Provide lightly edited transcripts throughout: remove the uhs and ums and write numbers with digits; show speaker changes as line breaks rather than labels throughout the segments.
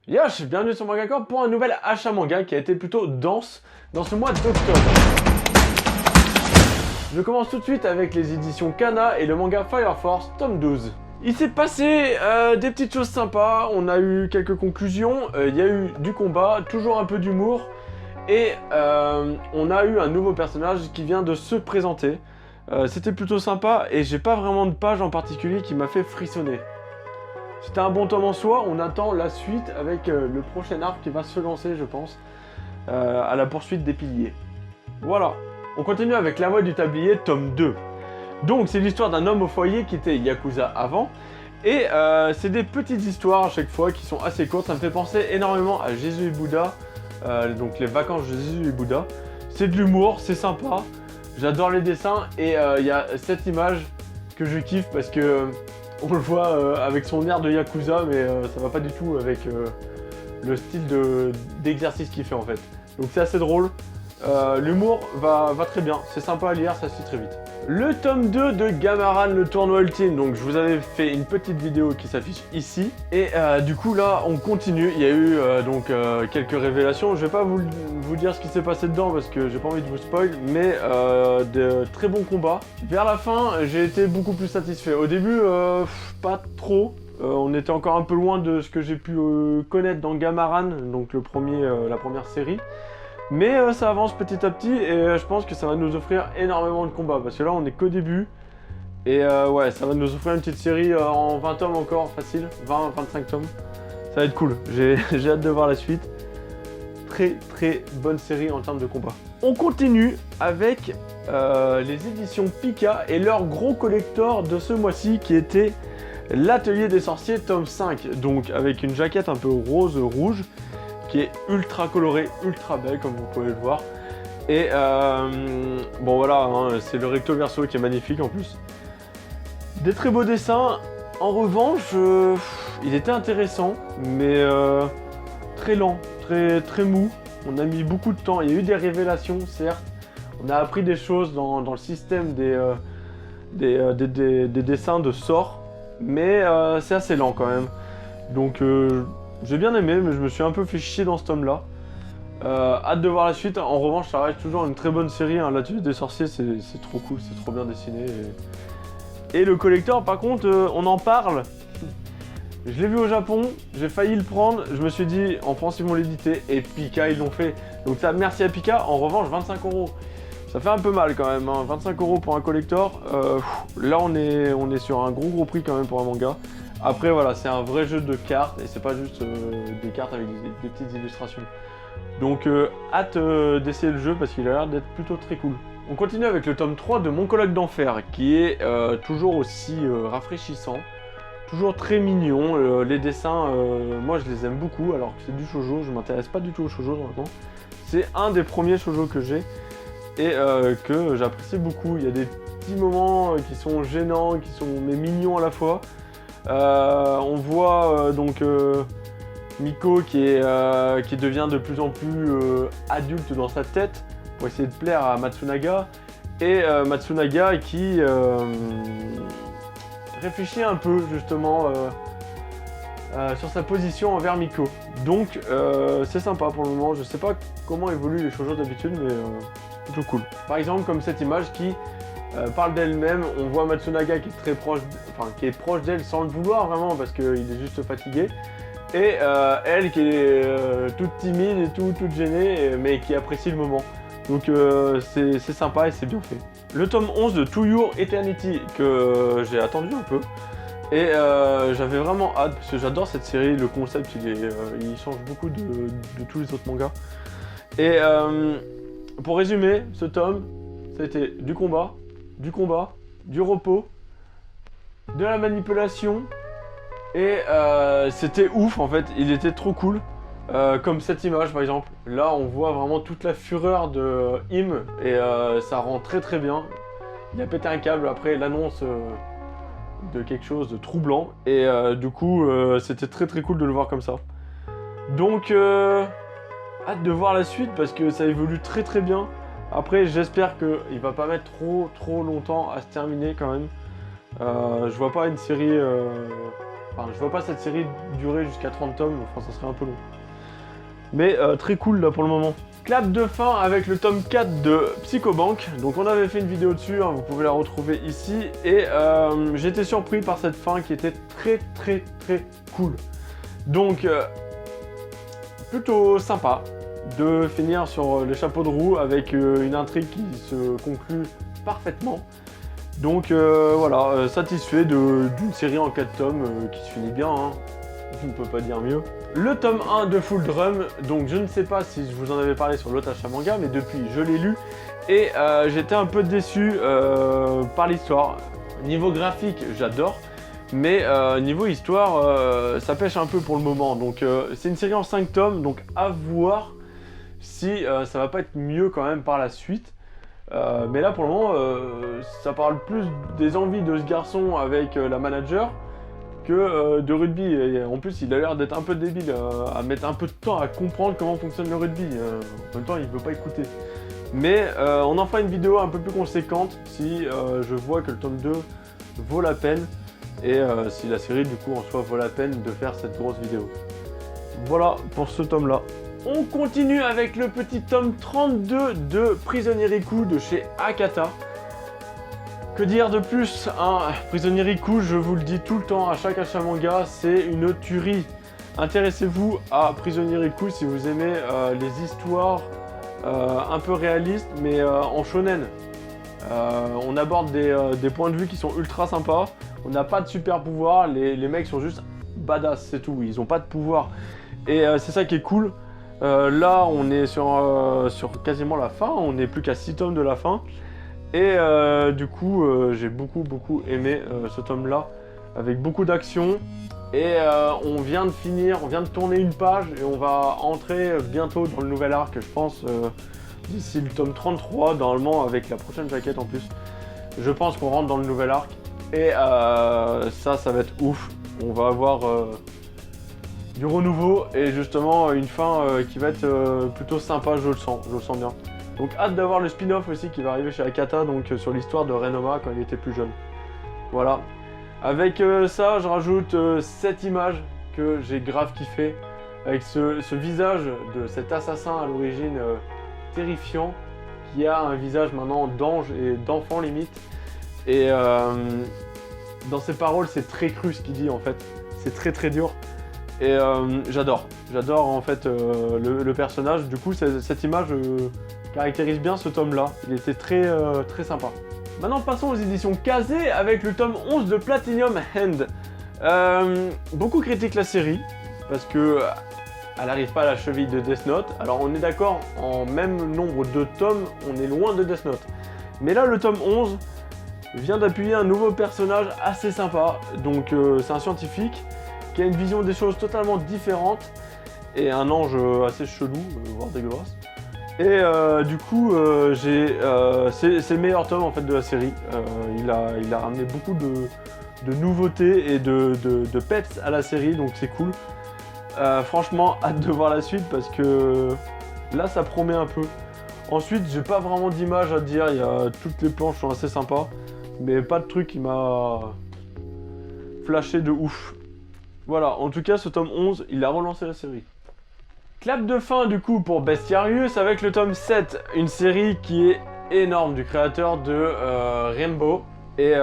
Yosh, bienvenue sur Manga Corp pour un nouvel achat manga qui a été plutôt dense dans ce mois d'octobre. Je commence tout de suite avec les éditions Kana et le manga Fire Force tome 12. Il s'est passé des petites choses sympas, on a eu quelques conclusions, il y a eu du combat, toujours un peu d'humour, et on a eu un nouveau personnage qui vient de se présenter. C'était plutôt sympa et j'ai pas vraiment de page en particulier qui m'a fait frissonner. C'était un bon tome en soi, on attend la suite avec le prochain arc qui va se lancer, je pense, à la poursuite des piliers. Voilà, on continue avec La Voix du Tablier, tome 2. Donc c'est l'histoire d'un homme au foyer qui était Yakuza avant, et c'est des petites histoires à chaque fois qui sont assez courtes, ça me fait penser énormément à Jésus et Bouddha, donc les vacances de Jésus et Bouddha. C'est de l'humour, c'est sympa, j'adore les dessins, et il y a cette image que je kiffe parce que on le voit avec son air de Yakuza, mais ça va pas du tout avec le style d'exercice qu'il fait en fait. Donc c'est assez drôle. L'humour va très bien, c'est sympa à lire, ça se lit très vite. Le tome 2 de Gamaran, le tournoi ultime, donc je vous avais fait une petite vidéo qui s'affiche ici. Et du coup là, on continue, il y a eu quelques révélations. Je vais pas vous dire ce qui s'est passé dedans parce que j'ai pas envie de vous spoil, mais de très bons combats. Vers la fin, j'ai été beaucoup plus satisfait. Au début, pas trop. On était encore un peu loin de ce que j'ai pu connaître dans Gamaran, donc la première série. Mais ça avance petit à petit et je pense que ça va nous offrir énormément de combats parce que là on est qu'au début. Et ouais, ça va nous offrir une petite série en 20 tomes encore, facile, 20-25 tomes. Ça va être cool, j'ai hâte de voir la suite. Très bonne série en termes de combat. On continue avec les éditions Pika et leur gros collector de ce mois-ci qui était l'Atelier des Sorciers tome 5. Donc avec une jaquette un peu rose-rouge, qui est ultra colorée, ultra belle comme vous pouvez le voir. Et bon voilà, hein, c'est le recto verso qui est magnifique en plus. Des très beaux dessins. En revanche, il était intéressant, mais très lent, très mou. On a mis beaucoup de temps, il y a eu des révélations certes. On a appris des choses dans le système des dessins de sorts, mais c'est assez lent quand même. Donc j'ai bien aimé, mais je me suis un peu fait chier dans ce tome-là. Hâte de voir la suite. En revanche, ça reste toujours une très bonne série. Hein. L'Atelier des Sorciers, c'est trop cool, c'est trop bien dessiné. Et le collector, par contre, on en parle. Je l'ai vu au Japon, j'ai failli le prendre. Je me suis dit, en France, ils vont l'éditer. Et Pika, ils l'ont fait. Donc ça, merci à Pika. En revanche, 25 €. Ça fait un peu mal quand même. Hein. 25 € pour un collector. Là, on est sur un gros prix quand même pour un manga. Après voilà, c'est un vrai jeu de cartes et c'est pas juste des cartes avec des petites illustrations. Donc hâte d'essayer le jeu parce qu'il a l'air d'être plutôt très cool. On continue avec le tome 3 de Mon Colloque d'Enfer qui est toujours aussi rafraîchissant, toujours très mignon. Les dessins, moi je les aime beaucoup alors que c'est du shoujo, je m'intéresse pas du tout au shoujo maintenant. C'est un des premiers shoujo que j'ai et que j'apprécie beaucoup. Il y a des petits moments qui sont gênants, qui sont mais mignons à la fois. On voit donc Miko qui devient de plus en plus adulte dans sa tête pour essayer de plaire à Matsunaga et Matsunaga qui réfléchit un peu justement sur sa position envers Miko. Donc c'est sympa pour le moment, je sais pas comment évoluent les shoujo d'habitude mais plutôt cool. Par exemple comme cette image qui parle d'elle-même, on voit Matsunaga qui est très proche, qui est proche d'elle sans le vouloir vraiment parce qu'il est juste fatigué. Et elle qui est toute timide et toute gênée, mais qui apprécie le moment. Donc c'est sympa et c'est bien fait. Le tome 11 de To Your Eternity que j'ai attendu un peu. Et j'avais vraiment hâte parce que j'adore cette série, le concept il change beaucoup de tous les autres mangas. Et pour résumer, ce tome, ça a été du combat, du repos, de la manipulation, et c'était ouf en fait, il était trop cool. Comme cette image par exemple, là on voit vraiment toute la fureur de Im, et ça rend très bien. Il a pété un câble après l'annonce de quelque chose de troublant, et du coup c'était très cool de le voir comme ça. Donc hâte de voir la suite parce que ça évolue très bien. Après, j'espère qu'il va pas mettre trop longtemps à se terminer quand même. Je vois pas une série Enfin, je vois pas cette série durer jusqu'à 30 tomes, enfin ça serait un peu long. Mais très cool là pour le moment. Clap de fin avec le tome 4 de Psychobank. Donc on avait fait une vidéo dessus, hein, vous pouvez la retrouver ici. Et j'ai été surpris par cette fin qui était très cool. Donc plutôt sympa de finir sur les chapeaux de roue avec une intrigue qui se conclut parfaitement. Donc voilà, satisfait d'une série en 4 tomes qui se finit bien, hein. Je ne peux pas dire mieux. Le tome 1 de Full Drum, donc je ne sais pas si je vous en avais parlé sur l'Otacha Manga, mais depuis je l'ai lu et j'étais un peu déçu par l'histoire. Niveau graphique, j'adore, mais niveau histoire, ça pêche un peu pour le moment. Donc c'est une série en 5 tomes, donc à voir si ça va pas être mieux quand même par la suite. Mais là pour le moment, ça parle plus des envies de ce garçon avec la manager que de rugby. Et en plus, il a l'air d'être un peu débile, à mettre un peu de temps à comprendre comment fonctionne le rugby. En même temps, il veut pas écouter. Mais on en fera une vidéo un peu plus conséquente si je vois que le tome 2 vaut la peine et si la série du coup en soi vaut la peine de faire cette grosse vidéo. Voilà pour ce tome là. On continue avec le petit tome 32 de Prisonnier Riku de chez Akata. Que dire de plus, hein, Prisonnier Riku, je vous le dis tout le temps à chaque achat manga, c'est une tuerie. Intéressez-vous à Prisonnier Riku si vous aimez les histoires un peu réalistes, mais en shonen. On aborde des points de vue qui sont ultra sympas. On n'a pas de super pouvoir, les mecs sont juste badass, c'est tout. Ils n'ont pas de pouvoir. Et c'est ça qui est cool. Là, on est sur quasiment la fin, on n'est plus qu'à 6 tomes de la fin. Et du coup, j'ai beaucoup aimé ce tome-là, avec beaucoup d'action. Et on vient de tourner une page et on va entrer bientôt dans le nouvel arc, je pense, d'ici le tome 33, normalement avec la prochaine jaquette en plus. Je pense qu'on rentre dans le nouvel arc et ça va être ouf. On va avoir du renouveau et justement une fin qui va être plutôt sympa, je le sens bien. Donc hâte d'avoir le spin-off aussi qui va arriver chez Akata, donc sur l'histoire de Renoma quand il était plus jeune. Voilà. Avec ça, je rajoute cette image que j'ai grave kiffé, avec ce visage de cet assassin à l'origine terrifiant, qui a un visage maintenant d'ange et d'enfant limite. Et dans ses paroles, c'est très cru ce qu'il dit en fait. C'est très dur. Et j'adore en fait le personnage. Du coup, cette image caractérise bien ce tome-là. Il était très sympa. Maintenant, passons aux éditions Kazé avec le tome 11 de Platinum End. Beaucoup critiquent la série parce que elle n'arrive pas à la cheville de Death Note. Alors, on est d'accord, en même nombre de tomes, on est loin de Death Note. Mais là, le tome 11 vient d'appuyer un nouveau personnage assez sympa. Donc, c'est un scientifique qui a une vision des choses totalement différente et un ange assez chelou, voire dégueulasse. Et du coup, c'est le meilleur tome en fait de la série. Il a ramené beaucoup de nouveautés et de peps à la série, donc c'est cool. Franchement, hâte de voir la suite parce que là, ça promet un peu. Ensuite, j'ai pas vraiment d'image à dire. Toutes les planches sont assez sympas, mais pas de truc qui m'a flashé de ouf. Voilà, en tout cas, ce tome 11, il a relancé la série. Clap de fin du coup pour Bestiarius avec le tome 7, une série qui est énorme du créateur de Rainbow. Et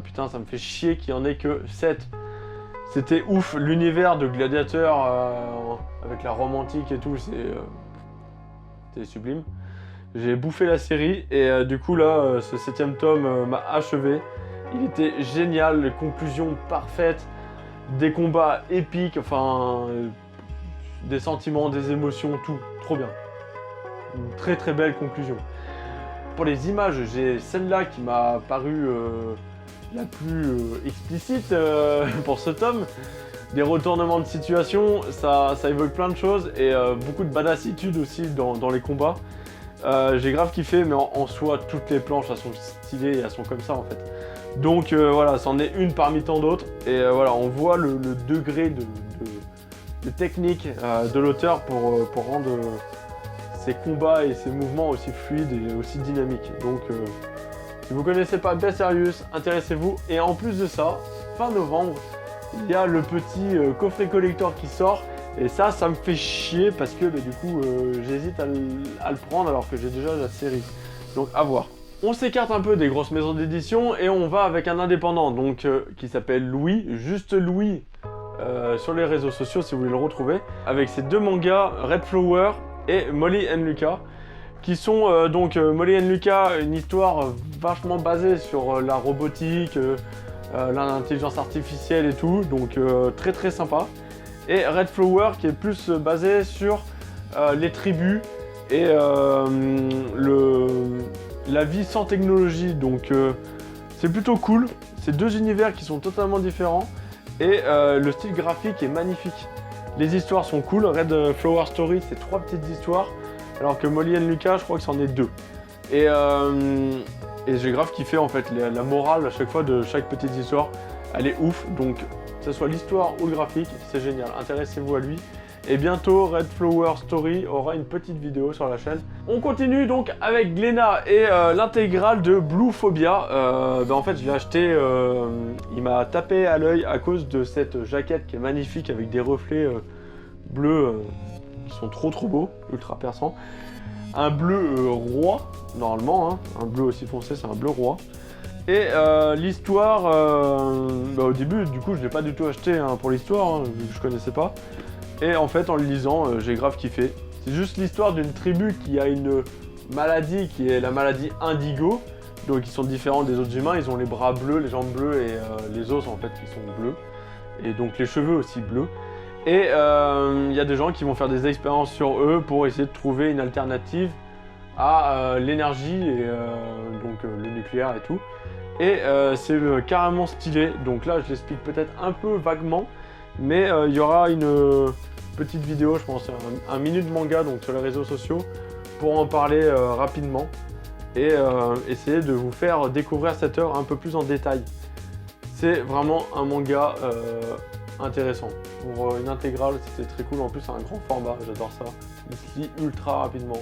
putain, ça me fait chier qu'il n'y en ait que 7. C'était ouf, l'univers de Gladiateur avec la romantique et tout, c'était sublime. J'ai bouffé la série et du coup là, ce 7ème tome m'a achevé. Il était génial, les conclusions parfaites, des combats épiques, enfin... des sentiments, des émotions, tout, trop bien. Une très belle conclusion. Pour les images, j'ai celle-là qui m'a paru la plus explicite pour ce tome. Des retournements de situation, ça évoque plein de choses et beaucoup de badassitude aussi dans les combats. J'ai grave kiffé, mais en soi, toutes les planches, elles sont stylées et elles sont comme ça en fait. Donc voilà, c'en est une parmi tant d'autres. Et voilà, on voit le degré de technique de l'auteur pour rendre ses combats et ses mouvements aussi fluides et aussi dynamiques. Donc si vous connaissez pas Bestiarius, intéressez-vous. Et en plus de ça, fin novembre, il y a le petit coffret collector qui sort. Et ça me fait chier parce que du coup, j'hésite à le prendre alors que j'ai déjà la série. Donc à voir. On s'écarte un peu des grosses maisons d'édition et on va avec un indépendant donc qui s'appelle Louis, juste Louis, sur les réseaux sociaux si vous voulez le retrouver, avec ses 2 mangas, Red Flower et Molly and Lucas, qui sont donc Molly and Lucas, une histoire vachement basée sur la robotique, l'intelligence artificielle et tout, donc très très sympa. Et Red Flower qui est plus basé sur les tribus et la vie sans technologie, donc c'est plutôt cool. C'est 2 univers qui sont totalement différents et le style graphique est magnifique. Les histoires sont cool. Red Flower Story, c'est 3 petites histoires, alors que Molly and Lucas, je crois que c'en est 2. Et j'ai grave kiffé en fait la morale à chaque fois de chaque petite histoire. Elle est ouf, donc que ce soit l'histoire ou le graphique, c'est génial. Intéressez-vous à lui. Et bientôt, Red Flower Story aura une petite vidéo sur la chaîne. On continue donc avec Glénat et l'intégrale de Blue Phobia. En fait, je l'ai acheté, il m'a tapé à l'œil à cause de cette jaquette qui est magnifique avec des reflets bleus qui sont trop beaux, ultra perçants. Un bleu roi, normalement, hein. Un bleu aussi foncé, c'est un bleu roi. Et l'histoire, au début, du coup, je l'ai pas du tout acheté hein, pour l'histoire, hein, vu que je connaissais pas. Et en fait, en le lisant, j'ai grave kiffé. C'est juste l'histoire d'une tribu qui a une maladie qui est la maladie indigo. Donc ils sont différents des autres humains, ils ont les bras bleus, les jambes bleues et les os en fait qui sont bleus. Et donc les cheveux aussi bleus. Et il y a des gens qui vont faire des expériences sur eux pour essayer de trouver une alternative à l'énergie et donc le nucléaire et tout. Et c'est carrément stylé, donc là je l'explique peut-être un peu vaguement, mais il y aura une petite vidéo, je pense, un minute manga donc sur les réseaux sociaux pour en parler rapidement et essayer de vous faire découvrir cette œuvre un peu plus en détail. C'est vraiment un manga intéressant. Pour une intégrale, c'était très cool, en plus c'est un grand format, j'adore ça. Il se lit ultra rapidement.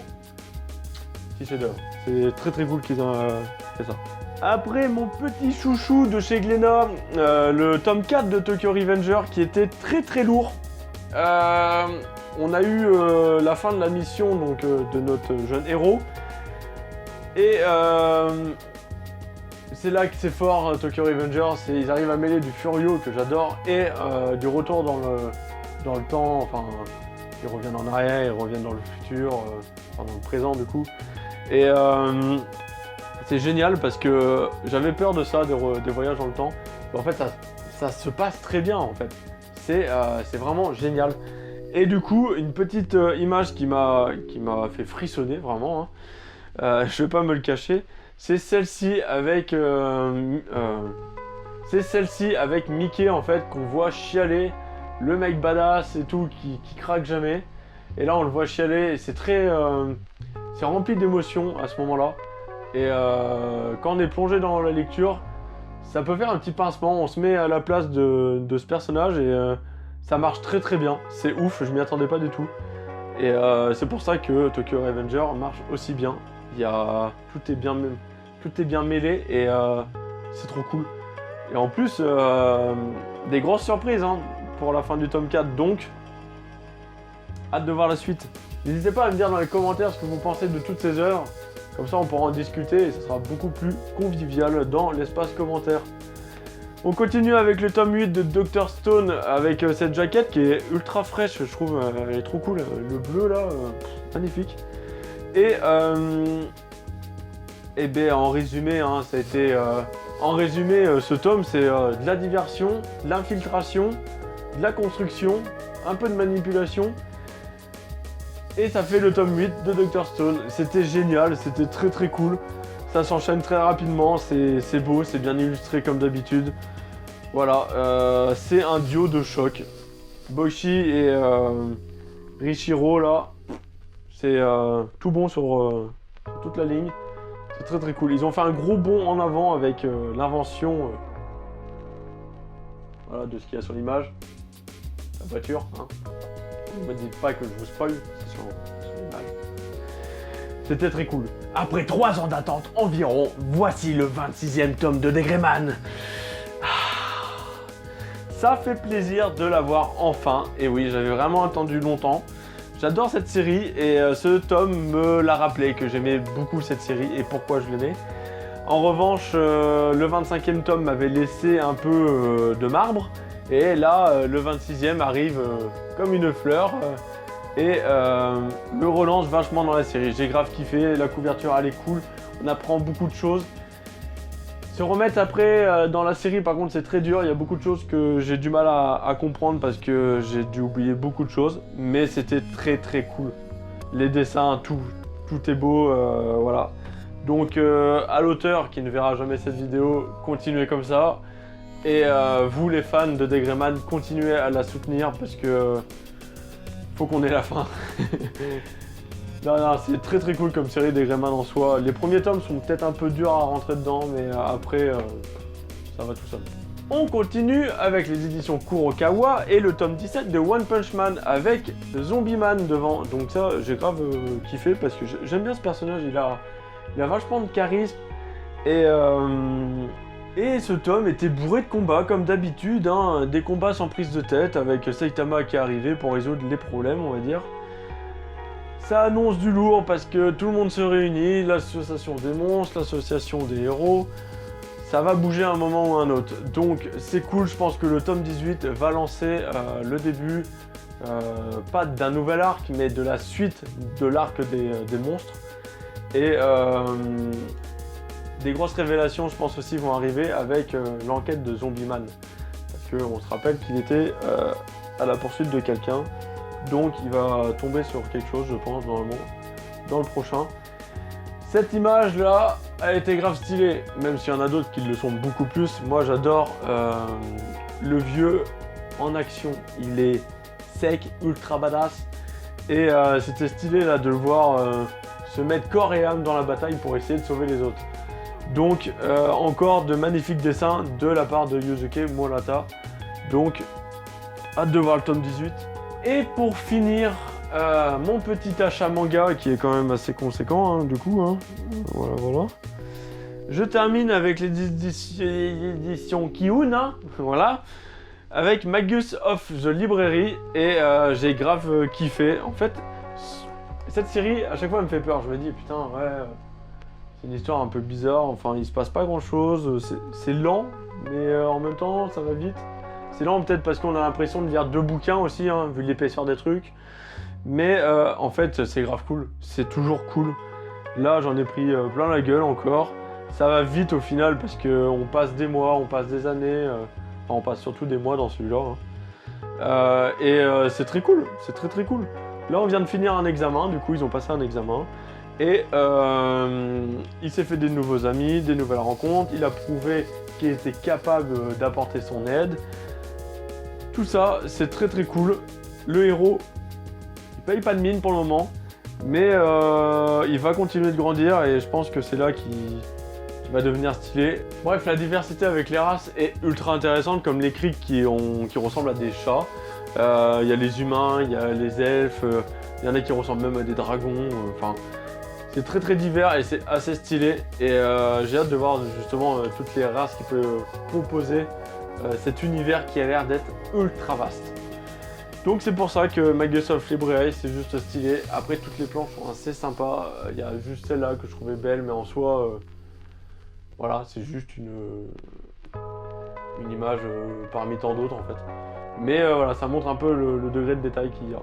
Petit chef-d'œuvre. C'est très cool qu'ils aient fait ça. Après mon petit chouchou de chez Glénat, le tome 4 de Tokyo Revenger qui était très lourd. On a eu la fin de la mission donc, de notre jeune héros. Et c'est là que c'est fort Tokyo Revenger, ils arrivent à mêler du Furio que j'adore et du retour dans le temps, enfin ils reviennent en arrière, ils reviennent dans le futur, enfin dans le présent du coup. Et c'est génial parce que j'avais peur de ça, des voyages dans le temps. Mais en fait, ça se passe très bien en fait. C'est vraiment génial. Et du coup, une petite image qui m'a fait frissonner vraiment, hein. Je vais pas me le cacher. C'est celle-ci avec Mickey en fait qu'on voit chialer, le mec badass et tout qui craque jamais. Et là, on le voit chialer et c'est c'est rempli d'émotions à ce moment-là. Et quand on est plongé dans la lecture, ça peut faire un petit pincement, on se met à la place de ce personnage et ça marche très bien. C'est ouf, je m'y attendais pas du tout. Et c'est pour ça que Tokyo Revenger marche aussi bien. Tout est bien mêlé et c'est trop cool. Et en plus, des grosses surprises hein, pour la fin du tome 4, donc hâte de voir la suite. N'hésitez pas à me dire dans les commentaires ce que vous pensez de toutes ces œuvres. Comme ça, on pourra en discuter et ça sera beaucoup plus convivial dans l'espace commentaire. On continue avec le tome 8 de Dr Stone avec cette jaquette qui est ultra fraîche, je trouve. Elle est trop cool. Le bleu là, magnifique. Et bien, en résumé, hein, ça a été. En résumé, ce tome, c'est de la diversion, de l'infiltration, de la construction, un peu de manipulation. Et ça fait le tome 8 de Dr Stone. C'était génial, c'était très cool. Ça s'enchaîne très rapidement, c'est beau, c'est bien illustré comme d'habitude. Voilà, c'est un duo de choc. Boichi et Richiro là, c'est tout bon sur toute la ligne. C'est très cool. Ils ont fait un gros bond en avant avec l'invention voilà, de ce qu'il y a sur l'image. La voiture, hein. Ne me dites pas que je vous spoil, c'est sur l'image. C'était très cool. Après 3 ans d'attente environ, voici le 26e tome de Degreman. Ça fait plaisir de la voir enfin. Et oui, j'avais vraiment attendu longtemps. J'adore cette série et ce tome me l'a rappelé que j'aimais beaucoup cette série et pourquoi je l'aimais. En revanche, le 25e tome m'avait laissé un peu de marbre. Et là, le 26e arrive comme une fleur et me relance vachement dans la série. J'ai grave kiffé, la couverture elle est cool, on apprend beaucoup de choses. Se remettre après dans la série par contre c'est très dur, il y a beaucoup de choses que j'ai du mal à comprendre parce que j'ai dû oublier beaucoup de choses. Mais c'était très très cool. Les dessins, tout est beau, voilà. Donc à l'auteur qui ne verra jamais cette vidéo, continuez comme ça. Et vous les fans de Degreman, continuez à la soutenir parce que faut qu'on ait la fin. Non, c'est très très cool comme série Degreman en soi. Les premiers tomes sont peut-être un peu durs à rentrer dedans, mais après ça va tout seul. On continue avec les éditions Kurokawa et le tome 17 de One Punch Man avec Zombie Man devant. Donc ça j'ai grave kiffé parce que j'aime bien ce personnage, il a vachement de charisme et ce tome était bourré de combats comme d'habitude, hein, des combats sans prise de tête avec Saitama qui est arrivé pour résoudre les problèmes on va dire. Ça annonce du lourd parce que tout le monde se réunit, l'association des monstres, l'association des héros, ça va bouger à un moment ou à un autre. Donc c'est cool, je pense que le tome 18 va lancer le début, pas d'un nouvel arc mais de la suite de l'arc des monstres. Et des grosses révélations, je pense aussi, vont arriver avec l'enquête de Zombie Man. Parce qu'on se rappelle qu'il était à la poursuite de quelqu'un. Donc il va tomber sur quelque chose, je pense, normalement, dans le prochain. Cette image-là a été grave stylée, même s'il y en a d'autres qui le sont beaucoup plus. Moi, j'adore le vieux en action. Il est sec, ultra badass. Et c'était stylé là de le voir se mettre corps et âme dans la bataille pour essayer de sauver les autres. Donc encore de magnifiques dessins de la part de Yusuke Murata. Donc hâte de voir le tome 18. Et pour finir, mon petit achat manga qui est quand même assez conséquent hein, du coup. Hein. Voilà. Je termine avec les éditions Kiun, hein, voilà. Avec Magus of the Library et j'ai grave kiffé. En fait, cette série à chaque fois elle me fait peur. Je me dis putain ouais, c'est une histoire un peu bizarre. Enfin il se passe pas grand chose. C'est lent, mais en même temps ça va vite. C'est lent peut-être parce qu'on a l'impression de lire 2 bouquins aussi, hein, vu l'épaisseur des trucs. Mais en fait c'est grave cool. C'est toujours cool. Là j'en ai pris plein la gueule encore. Ça va vite au final parce qu'on passe des mois, on passe des années. Enfin on passe surtout des mois dans celui-là. Hein. C'est très cool. C'est très très cool. Là on vient de finir un examen, du coup ils ont passé un examen. Et il s'est fait des nouveaux amis, des nouvelles rencontres. Il a prouvé qu'il était capable d'apporter son aide. Tout ça, c'est très très cool. Le héros, il paye pas de mine pour le moment. Mais il va continuer de grandir et je pense que c'est là qu'il va devenir stylé. Bref, la diversité avec les races est ultra intéressante, comme les Krieg qui ressemblent à des chats. Il y a les humains, il y a les elfes, il y en a qui ressemblent même à des dragons. Enfin, c'est très très divers et c'est assez stylé. Et j'ai hâte de voir justement toutes les races qui peuvent composer cet univers qui a l'air d'être ultra vaste. Donc c'est pour ça que Magus of Library c'est juste stylé. Après toutes les planches sont assez sympas. Il y a juste celle-là que je trouvais belle, mais en soi, voilà, c'est juste une image parmi tant d'autres en fait. Mais voilà, ça montre un peu le degré de détail qu'il y a.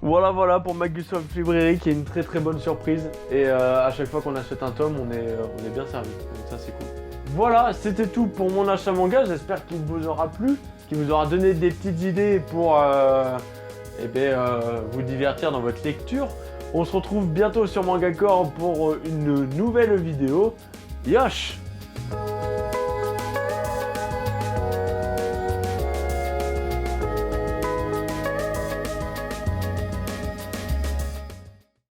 Voilà pour Magus of Library qui est une très très bonne surprise. Et à chaque fois qu'on achète un tome, on est bien servi. Donc ça c'est cool. Voilà, c'était tout pour mon achat manga. J'espère qu'il vous aura plu, qu'il vous aura donné des petites idées pour vous divertir dans votre lecture. On se retrouve bientôt sur Mangacore pour une nouvelle vidéo. Yosh!